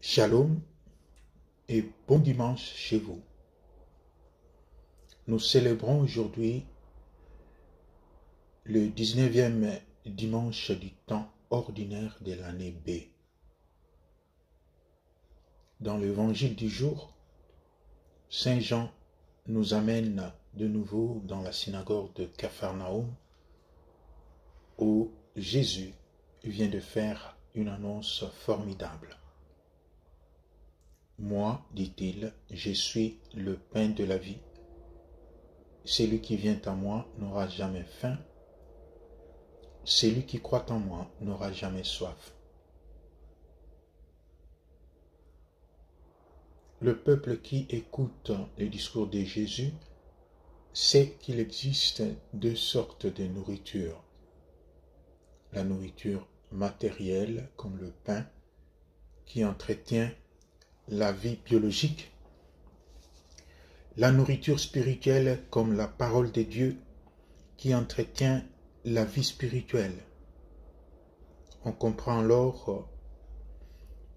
Shalom et bon dimanche chez vous. Nous célébrons aujourd'hui le 19e dimanche du temps ordinaire de l'année B. Dans l'évangile du jour, Saint Jean nous amène de nouveau dans la synagogue de Capharnaüm où Jésus vient de faire une annonce formidable. Moi, dit-il, je suis le pain de la vie. Celui qui vient à moi n'aura jamais faim. Celui qui croit en moi n'aura jamais soif. Le peuple qui écoute le discours de Jésus sait qu'il existe deux sortes de nourriture. La nourriture matérielle, comme le pain, qui entretient la vie biologique. La nourriture spirituelle, comme la parole de Dieu, qui entretient la vie spirituelle. On comprend alors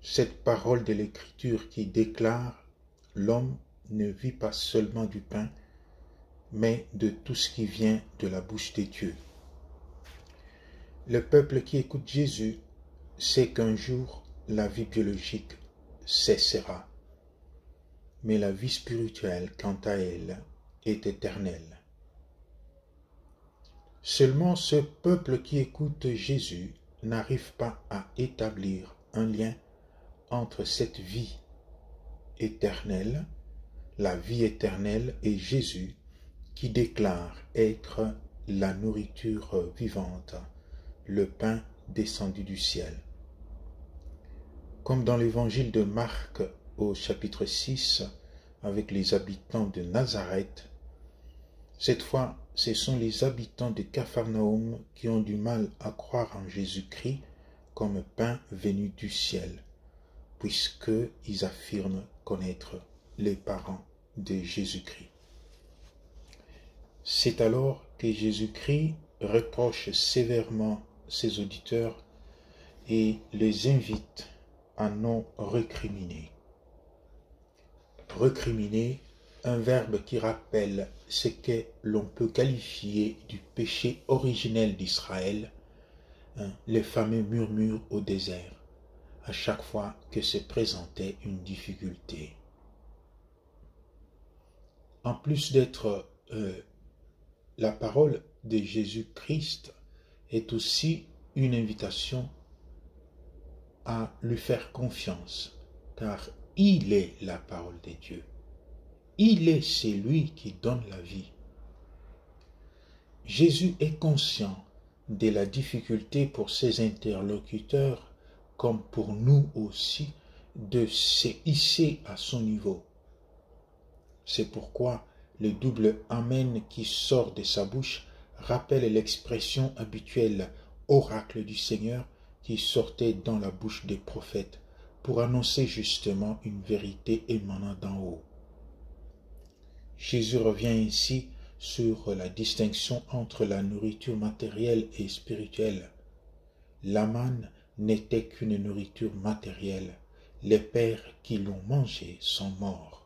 cette parole de l'Écriture qui déclare « L'homme ne vit pas seulement du pain, mais de tout ce qui vient de la bouche de Dieu. » Le peuple qui écoute Jésus sait qu'un jour, la vie biologique cessera. Mais la vie spirituelle, quant à elle, est éternelle. Seulement ce peuple qui écoute Jésus n'arrive pas à établir un lien entre cette vie éternelle, la vie éternelle, et Jésus qui déclare être la nourriture vivante, le pain descendu du ciel. Comme dans l'évangile de Marc au chapitre 6, avec les habitants de Nazareth, cette fois, ce sont les habitants de Capharnaüm qui ont du mal à croire en Jésus-Christ comme pain venu du ciel, puisqu'ils affirment connaître les parents de Jésus-Christ. C'est alors que Jésus-Christ reproche sévèrement ses auditeurs et les invite à non récriminer. Récriminer, un verbe qui rappelle ce que l'on peut qualifier du péché originel d'Israël, les fameux murmures au désert, à chaque fois que se présentait une difficulté. En plus d'être la parole de Jésus-Christ, est aussi une invitation à lui faire confiance, car il est la parole de Dieu. Il est celui qui donne la vie. Jésus est conscient de la difficulté pour ses interlocuteurs, comme pour nous aussi, de se hisser à son niveau. C'est pourquoi le double Amen qui sort de sa bouche rappelle l'expression habituelle « oracle du Seigneur » qui sortait dans la bouche des prophètes pour annoncer justement une vérité émanant d'en haut. Jésus revient ainsi sur la distinction entre la nourriture matérielle et spirituelle. La manne n'était qu'une nourriture matérielle. Les pères qui l'ont mangé sont morts.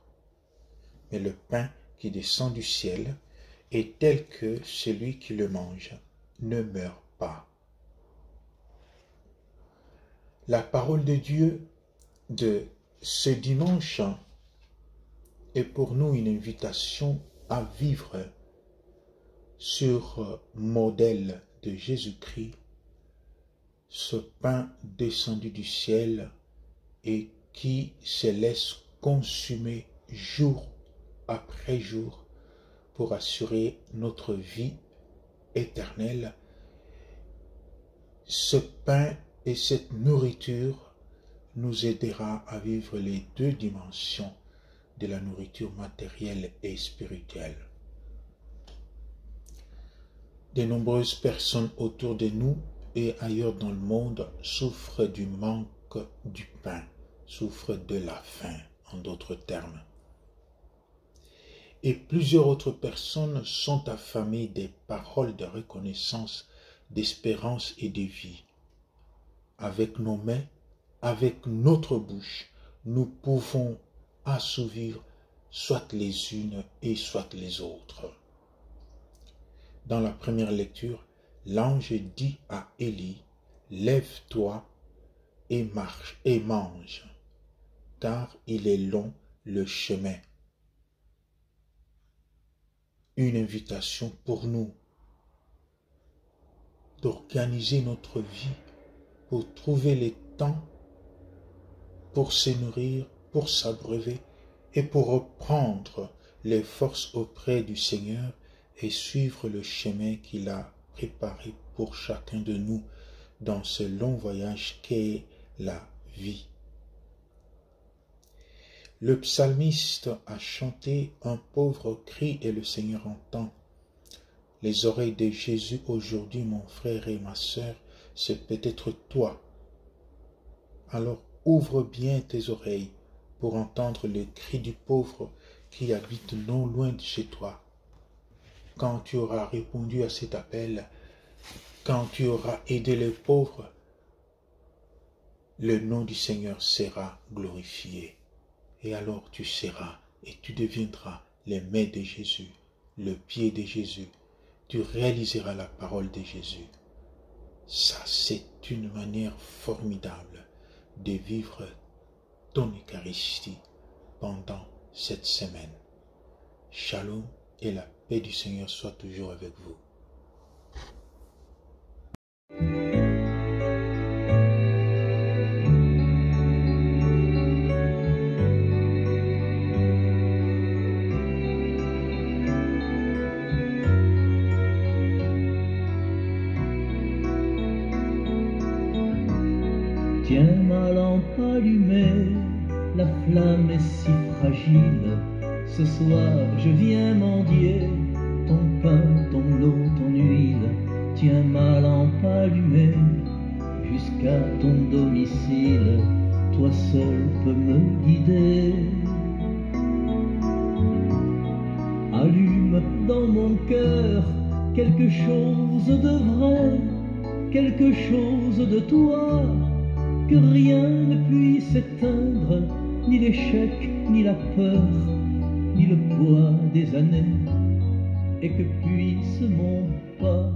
Mais le pain qui descend du ciel est tel que celui qui le mange ne meurt pas. La parole de Dieu de ce dimanche est pour nous une invitation à vivre sur modèle de Jésus-Christ, ce pain descendu du ciel et qui se laisse consumer jour après jour pour assurer notre vie éternelle. Ce pain et cette nourriture nous aidera à vivre les deux dimensions de la nourriture matérielle et spirituelle. De nombreuses personnes autour de nous et ailleurs dans le monde souffrent du manque du pain, souffrent de la faim, en d'autres termes. Et plusieurs autres personnes sont affamées des paroles de reconnaissance, d'espérance et de vie. avec nos mains, avec notre bouche, nous pouvons assouvir soit les unes et soit les autres. Dans la première lecture, l'ange dit à Élie, « Lève-toi et marche et mange, car il est long le chemin. » Une invitation pour nous d'organiser notre vie pour trouver les temps pour se nourrir, pour s'abreuver et pour reprendre les forces auprès du Seigneur et suivre le chemin qu'il a préparé pour chacun de nous dans ce long voyage qu'est la vie. Le psalmiste a chanté « Un pauvre cri et le Seigneur entend ». Les oreilles de Jésus aujourd'hui, mon frère et ma sœur, c'est peut-être toi. Alors ouvre bien tes oreilles pour entendre le cri du pauvre qui habite non loin de chez toi. Quand tu auras répondu à cet appel, quand tu auras aidé les pauvres, le nom du Seigneur sera glorifié. Et alors tu seras et tu deviendras les mains de Jésus, le pied de Jésus. Tu réaliseras la parole de Jésus. Ça, c'est une manière formidable de vivre ton Eucharistie pendant cette semaine. Shalom et la paix du Seigneur soit toujours avec vous. Tiens ma lampe allumée, la flamme est si fragile. Ce soir je viens mendier ton pain, ton eau, ton huile. Tiens ma lampe allumée jusqu'à ton domicile. Toi seul peux me guider. Allume dans mon cœur quelque chose de vrai, quelque chose de toi, que rien ne puisse éteindre, ni l'échec, ni la peur, ni le poids des années, et que puisse mon pas